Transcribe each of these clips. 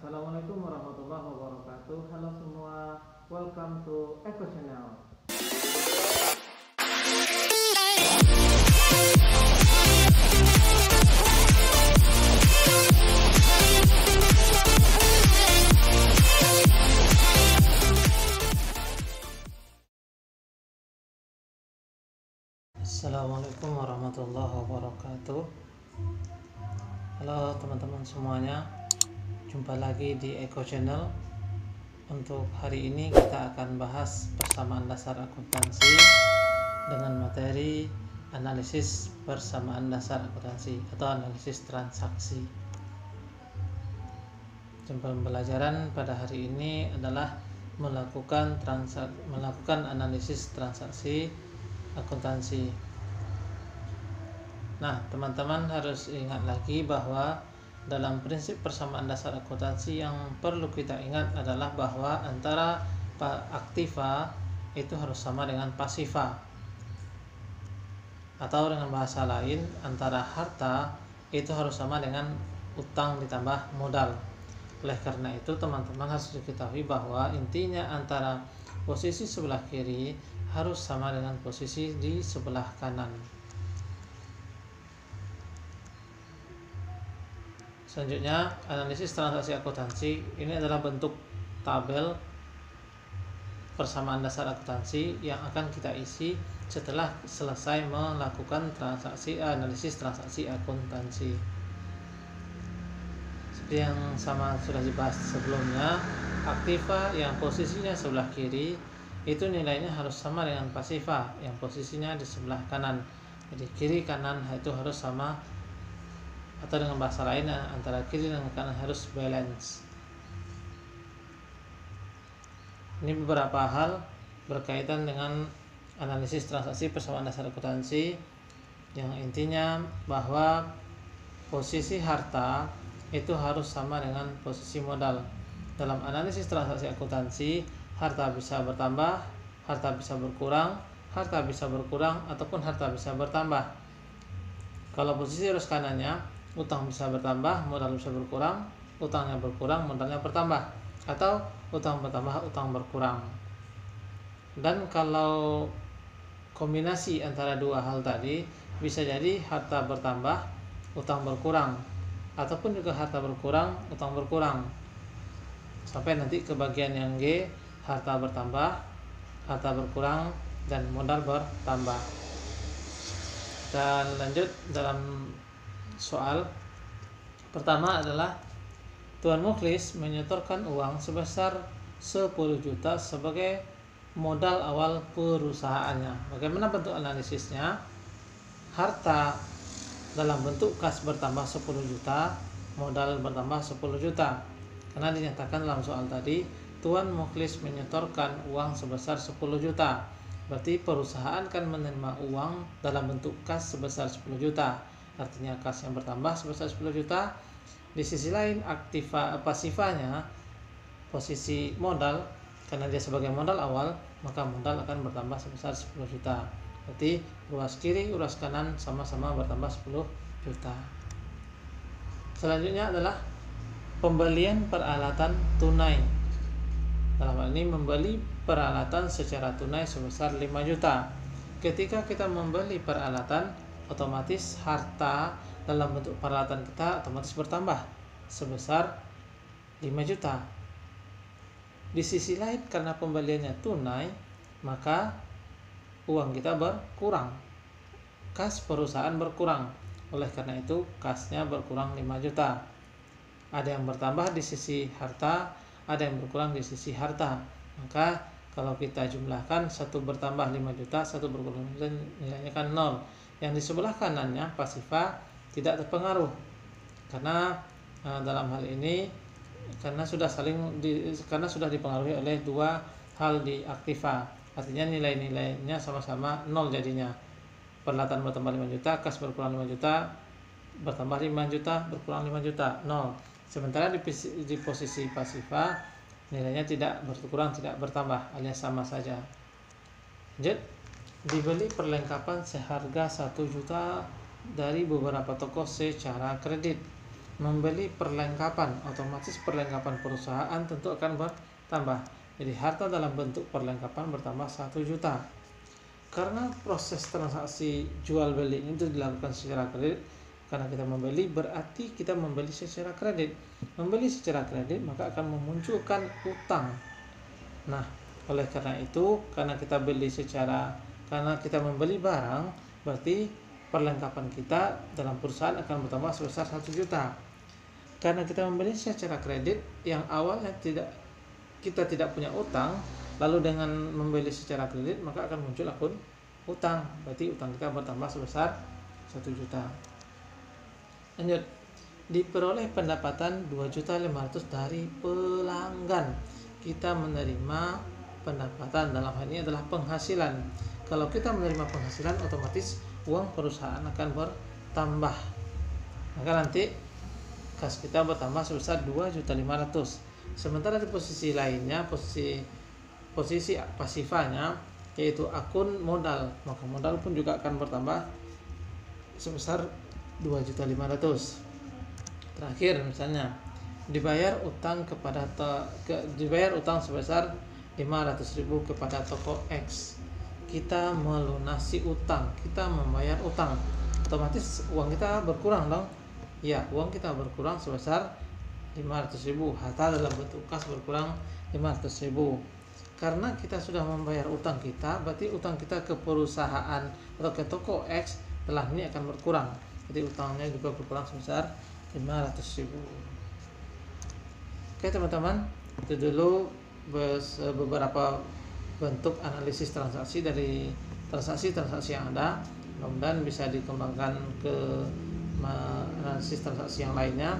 Assalamualaikum warahmatullahi wabarakatuh. Halo semua, welcome to Eko Channel. Assalamualaikum warahmatullahi wabarakatuh. Halo teman-teman semuanya, jumpa lagi di Eko Channel. Untuk hari ini kita akan bahas persamaan dasar akuntansi dengan materi analisis persamaan dasar akuntansi atau analisis transaksi. Pembelajaran pada hari ini adalah melakukan analisis transaksi akuntansi. Nah, teman-teman harus ingat lagi bahwa dalam prinsip persamaan dasar akuntansi yang perlu kita ingat adalah bahwa antara aktiva itu harus sama dengan pasiva, atau dengan bahasa lain antara harta itu harus sama dengan utang ditambah modal. Oleh karena itu teman-teman harus diketahui bahwa intinya antara posisi sebelah kiri harus sama dengan posisi di sebelah kanan. Selanjutnya, analisis transaksi akuntansi ini adalah bentuk tabel persamaan dasar akuntansi yang akan kita isi setelah selesai melakukan analisis transaksi akuntansi. Seperti yang sudah dibahas sebelumnya, aktiva yang posisinya sebelah kiri itu nilainya harus sama dengan pasiva yang posisinya di sebelah kanan. Jadi kiri kanan itu harus sama, atau dengan bahasa lain antara kiri dan kanan harus balance. Ini beberapa hal berkaitan dengan analisis transaksi persamaan dasar akuntansi, yang intinya bahwa posisi harta itu harus sama dengan posisi modal. Dalam analisis transaksi akuntansi, harta bisa bertambah, harta bisa berkurang, ataupun harta bisa bertambah. Kalau posisi arus kanannya, utang bisa bertambah, modal bisa berkurang, utangnya berkurang, modalnya bertambah, atau utang bertambah, utang berkurang. Dan kalau kombinasi antara dua hal tadi, bisa jadi harta bertambah, utang berkurang, ataupun juga harta berkurang, utang berkurang. Sampai nanti ke bagian yang G, harta bertambah, harta berkurang, dan modal bertambah. Dan lanjut dalam soal pertama adalah Tuan Mukhlis menyetorkan uang sebesar 10 juta sebagai modal awal perusahaannya. Bagaimana bentuk analisisnya? Harta dalam bentuk kas bertambah 10 juta, modal bertambah 10 juta. Karena dinyatakan dalam soal tadi, Tuan Mukhlis menyetorkan uang sebesar 10 juta. Berarti perusahaan kan menerima uang dalam bentuk kas sebesar 10 juta. Artinya kas yang bertambah sebesar 10 juta. Di sisi lain pasifanya posisi modal, karena dia sebagai modal awal, maka modal akan bertambah sebesar 10 juta. Berarti ruas kiri, ruas kanan sama-sama bertambah 10 juta. Selanjutnya adalah pembelian peralatan tunai. Dalam hal ini membeli peralatan secara tunai sebesar 5 juta. Ketika kita membeli peralatan, otomatis harta dalam bentuk peralatan kita otomatis bertambah sebesar 5 juta. Di sisi lain, karena pembeliannya tunai, maka uang kita berkurang, kas perusahaan berkurang. Oleh karena itu kasnya berkurang 5 juta. Ada yang bertambah di sisi harta, ada yang berkurang di sisi harta. Maka kalau kita jumlahkan, satu bertambah 5 juta, satu berkurang 5 juta, nilainya kan 0. Yang di sebelah kanannya pasiva tidak terpengaruh, karena dalam hal ini karena sudah dipengaruhi oleh dua hal di aktiva. Artinya nilai-nilainya sama-sama 0 jadinya. Peralatan bertambah 5 juta, kas berkurang 5 juta, bertambah 5 juta, berkurang 5 juta, 0. Sementara di posisi pasiva nilainya tidak berkurang, tidak bertambah, alias sama saja. Lanjut, dibeli perlengkapan seharga 1 juta dari beberapa toko secara kredit. membeli perlengkapan, otomatis perlengkapan perusahaan tentu akan bertambah. Jadi harta dalam bentuk perlengkapan bertambah 1 juta. Karena proses transaksi jual beli itu dilakukan secara kredit, karena kita membeli berarti kita membeli secara kredit. Membeli secara kredit maka akan memunculkan utang. Nah, oleh karena itu, karena kita membeli barang, berarti perlengkapan kita dalam perusahaan akan bertambah sebesar 1 juta. Karena kita membeli secara kredit, yang awalnya kita tidak punya utang, lalu dengan membeli secara kredit maka akan muncul akun utang, berarti utang kita bertambah sebesar 1 juta. Lanjut, diperoleh pendapatan 2.500.000 dari pelanggan. Kita menerima pendapatan, dalam hal ini adalah penghasilan. Kalau kita menerima penghasilan, otomatis uang perusahaan akan bertambah. Maka nanti kas kita bertambah sebesar 2.500.000. Sementara di posisi lainnya, posisi pasifanya, yaitu akun modal, maka modal pun juga akan bertambah sebesar 2.500.000. Terakhir, misalnya dibayar utang sebesar 500.000 kepada toko X. Kita melunasi utang, kita membayar utang, otomatis uang kita berkurang dong. Ya, uang kita berkurang sebesar 500.000, harta dalam bentuk kas berkurang 500.000. Karena kita sudah membayar utang kita, berarti utang kita ke perusahaan atau ke toko X telah ini akan berkurang. Jadi utangnya juga berkurang sebesar 500.000. Oke teman-teman, itu dulu beberapa bentuk analisis transaksi dari transaksi yang ada. Mudah-mudahan bisa dikembangkan ke analisis transaksi yang lainnya.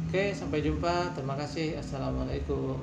Oke, sampai jumpa. Terima kasih. Assalamualaikum.